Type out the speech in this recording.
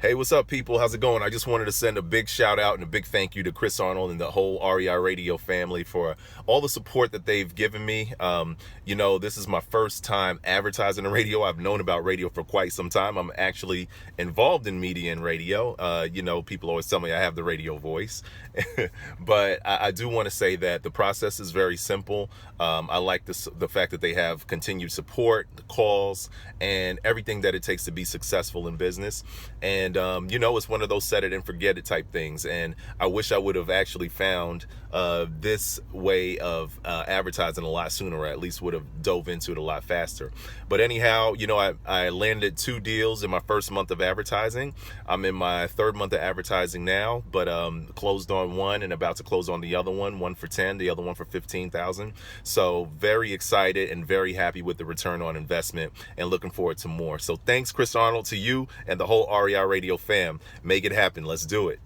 Hey, what's up, people? How's it going? I just wanted to send a big shout out and a big thank you to Chris Arnold and the whole REI Radio family for all the support that they've given me. This is my first time advertising on radio. I've known about radio for quite some time. I'm actually involved in media and radio. People always tell me I have the radio voice, but I do want to say that the process is very simple. I like the fact that they have continued support, the calls, and everything that it takes to be successful in business. And it's one of those set it and forget it type things. And I wish I would have actually found this way of advertising a lot sooner, or at least would have dove into it a lot faster. But anyhow, I landed 2 deals in my first month of advertising. I'm in my 3rd month of advertising now, but closed on one and about to close on the other one for 10, the other one for 15,000. So very excited and very happy with the return on investment and looking forward to more. So thanks, Chris Arnold, to you and the whole REI Radio fam. Make it happen. Let's do it.